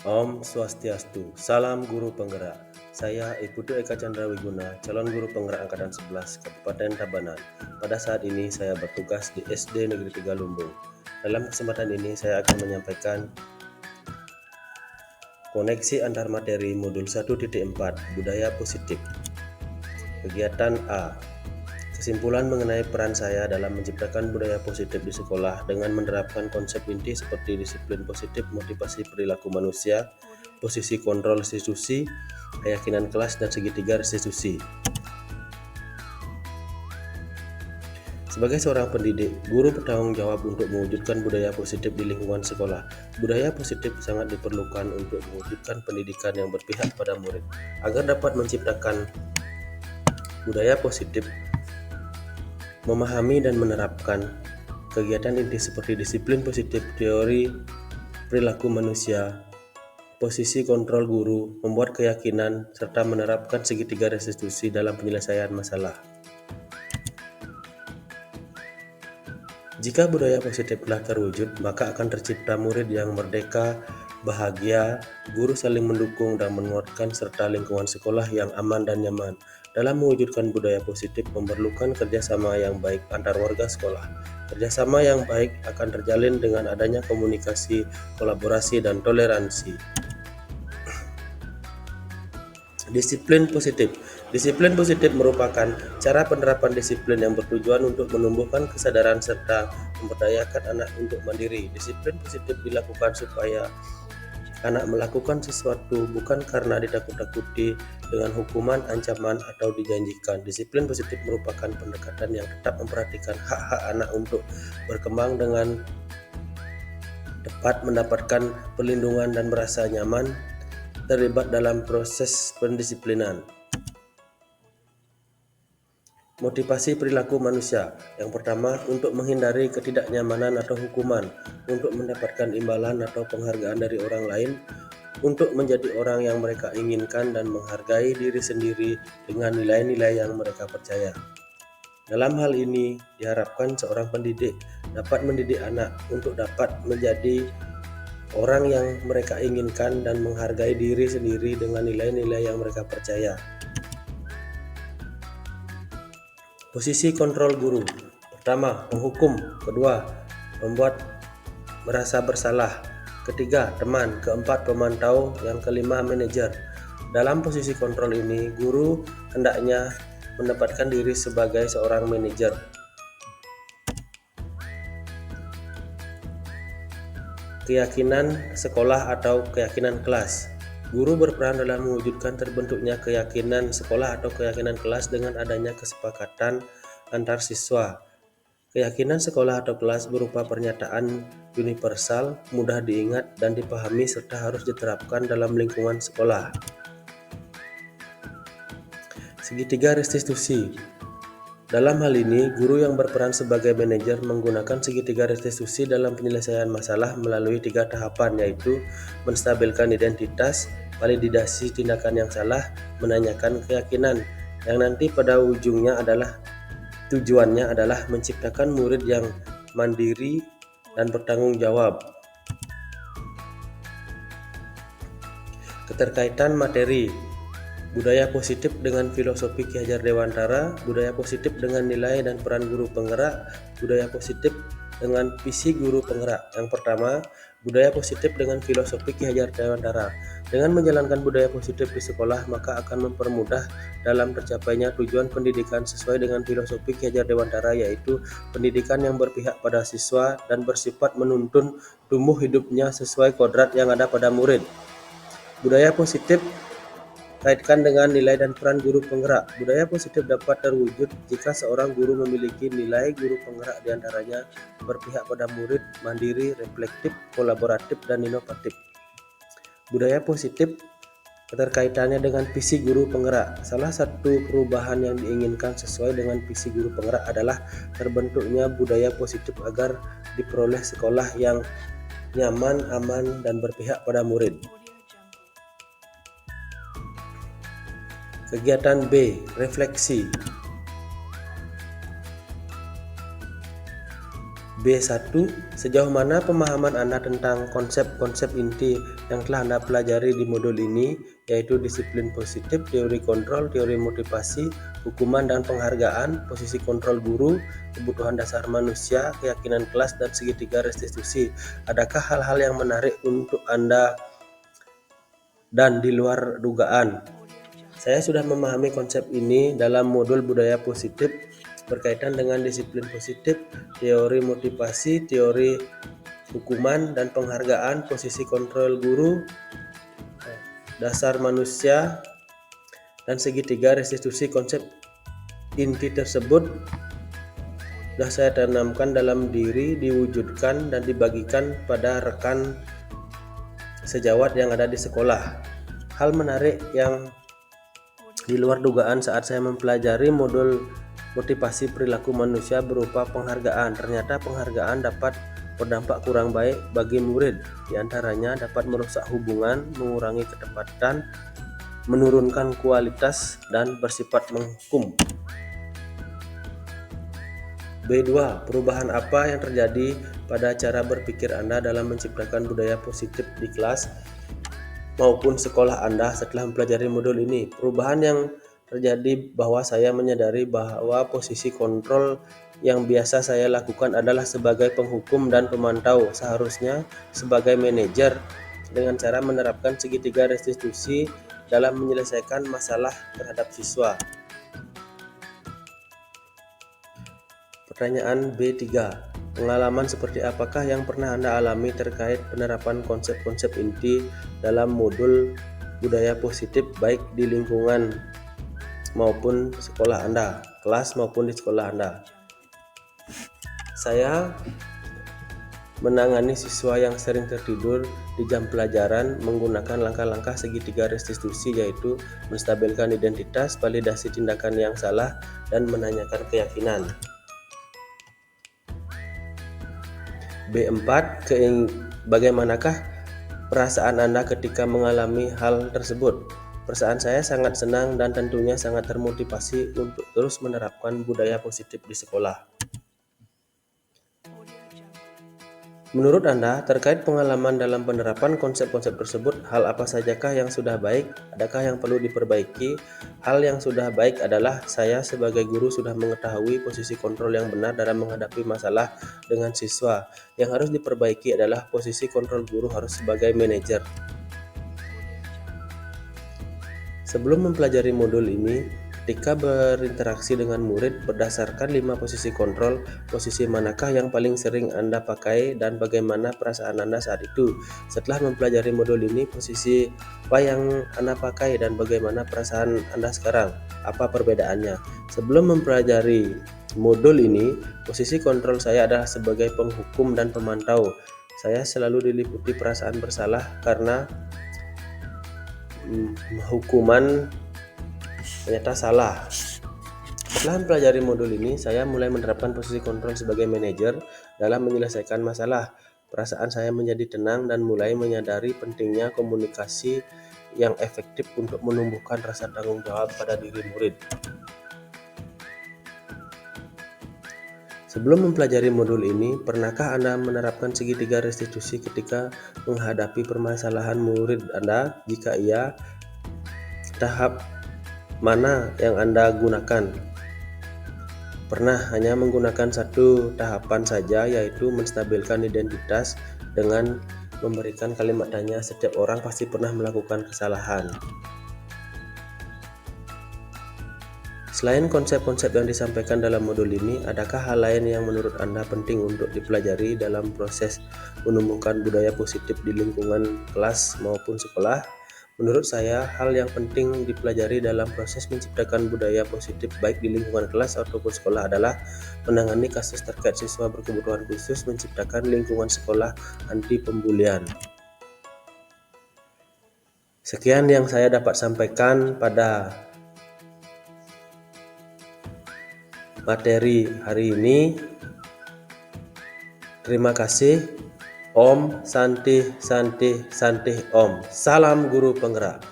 Om Swastiastu, salam guru penggerak. Saya Iputu Eka Chandra Wiguna, calon guru penggerak Angkatan 11 Kabupaten Tabanan. Pada saat ini saya bertugas di SD Negeri 3 Lumbung. Dalam kesempatan ini saya akan menyampaikan koneksi antar materi modul 1.4 Budaya Positif. Kegiatan A. Kesimpulan mengenai peran saya dalam menciptakan budaya positif di sekolah dengan menerapkan konsep inti seperti disiplin positif, motivasi perilaku manusia, posisi kontrol restitusi, keyakinan kelas, dan segitiga restitusi. Sebagai seorang pendidik, guru bertanggung jawab untuk mewujudkan budaya positif di lingkungan sekolah. Budaya positif sangat diperlukan untuk mewujudkan pendidikan yang berpihak pada murid. Agar dapat menciptakan budaya positif, memahami dan menerapkan kegiatan inti seperti disiplin positif, teori perilaku manusia, posisi kontrol guru, membuat keyakinan, serta menerapkan segitiga restitusi dalam penyelesaian masalah. Jika budaya positif telah terwujud, maka akan tercipta murid yang merdeka, bahagia, guru saling mendukung dan menguatkan, serta lingkungan sekolah yang aman dan nyaman. Dalam mewujudkan budaya positif memerlukan kerjasama yang baik antar warga sekolah. Kerjasama yang baik akan terjalin dengan adanya komunikasi, kolaborasi, dan toleransi. Disiplin positif. Disiplin positif merupakan cara penerapan disiplin yang bertujuan untuk menumbuhkan kesadaran serta memberdayakan anak untuk mandiri. Disiplin positif dilakukan supaya anak melakukan sesuatu bukan karena ditakut-takuti dengan hukuman, ancaman, atau dijanjikan. Disiplin positif merupakan pendekatan yang tetap memperhatikan hak-hak anak untuk berkembang dengan tepat, mendapatkan perlindungan dan merasa nyaman terlibat dalam proses pendisiplinan. Motivasi perilaku manusia. Yang pertama, untuk menghindari ketidaknyamanan atau hukuman, untuk mendapatkan imbalan atau penghargaan dari orang lain, untuk menjadi orang yang mereka inginkan dan menghargai diri sendiri dengan nilai-nilai yang mereka percaya. Dalam hal ini, diharapkan seorang pendidik dapat mendidik anak untuk dapat menjadi orang yang mereka inginkan dan menghargai diri sendiri dengan nilai-nilai yang mereka percaya. Posisi kontrol guru. Pertama, menghukum. Kedua, membuat merasa bersalah. Ketiga, teman. Keempat, pemantau. Yang kelima, manajer. Dalam posisi kontrol ini, guru hendaknya mendapatkan diri sebagai seorang manajer. Keyakinan sekolah atau keyakinan kelas. Guru berperan dalam mewujudkan terbentuknya keyakinan sekolah atau keyakinan kelas dengan adanya kesepakatan antar siswa. Keyakinan sekolah atau kelas berupa pernyataan universal, mudah diingat dan dipahami serta harus diterapkan dalam lingkungan sekolah. Segitiga restitusi. Dalam hal ini, guru yang berperan sebagai manajer menggunakan segitiga restitusi dalam penyelesaian masalah melalui 3 tahapan, yaitu menstabilkan identitas, validasi tindakan yang salah, menanyakan keyakinan, yang nanti pada ujungnya adalah tujuannya adalah menciptakan murid yang mandiri dan bertanggung jawab. Keterkaitan materi. Budaya positif dengan filosofi Ki Hajar Dewantara, budaya positif dengan nilai dan peran guru penggerak, budaya positif dengan visi guru penggerak. Yang pertama, budaya positif dengan filosofi Ki Hajar Dewantara. Dengan menjalankan budaya positif di sekolah, maka akan mempermudah dalam tercapainya tujuan pendidikan sesuai dengan filosofi Ki Hajar Dewantara, yaitu pendidikan yang berpihak pada siswa dan bersifat menuntun tumbuh hidupnya sesuai kodrat yang ada pada murid. Budaya positif kaitkan dengan nilai dan peran guru penggerak. Budaya positif dapat terwujud jika seorang guru memiliki nilai guru penggerak diantaranya berpihak pada murid, mandiri, reflektif, kolaboratif, dan inovatif. Budaya positif keterkaitannya dengan visi guru penggerak. Salah satu perubahan yang diinginkan sesuai dengan visi guru penggerak adalah terbentuknya budaya positif agar diperoleh sekolah yang nyaman, aman, dan berpihak pada murid. Kegiatan B, refleksi. B1. Sejauh mana pemahaman Anda tentang konsep-konsep inti yang telah Anda pelajari di modul ini, yaitu disiplin positif, teori kontrol, teori motivasi, hukuman dan penghargaan, posisi kontrol guru, kebutuhan dasar manusia, keyakinan kelas, dan segitiga restitusi. Adakah hal-hal yang menarik untuk Anda dan di luar dugaan? Saya sudah memahami konsep ini dalam modul budaya positif berkaitan dengan disiplin positif, teori motivasi, teori hukuman dan penghargaan, posisi kontrol guru, dasar manusia, dan segitiga restitusi. Konsep inti tersebut sudah saya tanamkan dalam diri, diwujudkan dan dibagikan pada rekan sejawat yang ada di sekolah. Hal menarik yang di luar dugaan saat saya mempelajari modul motivasi perilaku manusia berupa penghargaan. Ternyata penghargaan dapat berdampak kurang baik bagi murid. Di antaranya dapat merusak hubungan, mengurangi ketepatan, menurunkan kualitas, dan bersifat menghukum. B2. Perubahan apa yang terjadi pada cara berpikir Anda dalam menciptakan budaya positif di kelas maupun sekolah Anda setelah mempelajari modul ini? Perubahan yang terjadi bahwa saya menyadari bahwa posisi kontrol yang biasa saya lakukan adalah sebagai penghukum dan pemantau, seharusnya sebagai manajer, dengan cara menerapkan segitiga restitusi dalam menyelesaikan masalah terhadap siswa. Pertanyaan B3. Pengalaman seperti apakah yang pernah Anda alami terkait penerapan konsep-konsep inti dalam modul budaya positif baik di lingkungan maupun sekolah Anda, kelas maupun di sekolah Anda? Saya menangani siswa yang sering tertidur di jam pelajaran menggunakan langkah-langkah segitiga restitusi, yaitu menstabilkan identitas, validasi tindakan yang salah, dan menanyakan keyakinan. B4. Bagaimanakah perasaan Anda ketika mengalami hal tersebut? Perasaan saya sangat senang dan tentunya sangat termotivasi untuk terus menerapkan budaya positif di sekolah. Menurut Anda, terkait pengalaman dalam penerapan konsep-konsep tersebut, hal apa sajakah yang sudah baik? Adakah yang perlu diperbaiki? Hal yang sudah baik adalah saya sebagai guru sudah mengetahui posisi kontrol yang benar dalam menghadapi masalah dengan siswa. Yang harus diperbaiki adalah posisi kontrol guru harus sebagai manajer. Sebelum mempelajari modul ini, ketika berinteraksi dengan murid berdasarkan 5 posisi kontrol, posisi manakah yang paling sering Anda pakai dan bagaimana perasaan Anda saat itu? Setelah mempelajari modul ini, posisi apa yang Anda pakai dan bagaimana perasaan Anda sekarang? Apa perbedaannya? Sebelum mempelajari modul ini, posisi kontrol saya adalah sebagai penghukum dan pemantau. Saya selalu diliputi perasaan bersalah karena hukuman ternyata salah. Setelah mempelajari modul ini, saya mulai menerapkan posisi kontrol sebagai manajer dalam menyelesaikan masalah. Perasaan saya menjadi tenang dan mulai menyadari pentingnya komunikasi yang efektif untuk menumbuhkan rasa tanggung jawab pada diri murid. Sebelum mempelajari modul ini, pernahkah Anda menerapkan segitiga restitusi ketika menghadapi permasalahan murid Anda? Jika iya, tahap mana yang Anda gunakan? Pernah hanya menggunakan satu tahapan saja, yaitu menstabilkan identitas dengan memberikan kalimat tanya. Setiap orang pasti pernah melakukan kesalahan. Selain konsep-konsep yang disampaikan dalam modul ini, adakah hal lain yang menurut Anda penting untuk dipelajari dalam proses menumbuhkan budaya positif di lingkungan kelas maupun sekolah? Menurut saya, hal yang penting dipelajari dalam proses menciptakan budaya positif baik di lingkungan kelas ataupun sekolah adalah menangani kasus terkait siswa berkebutuhan khusus, menciptakan lingkungan sekolah anti pembulian. Sekian yang saya dapat sampaikan pada materi hari ini. Terima kasih. Om Santi Santi Santi Om. Salam guru penggerak.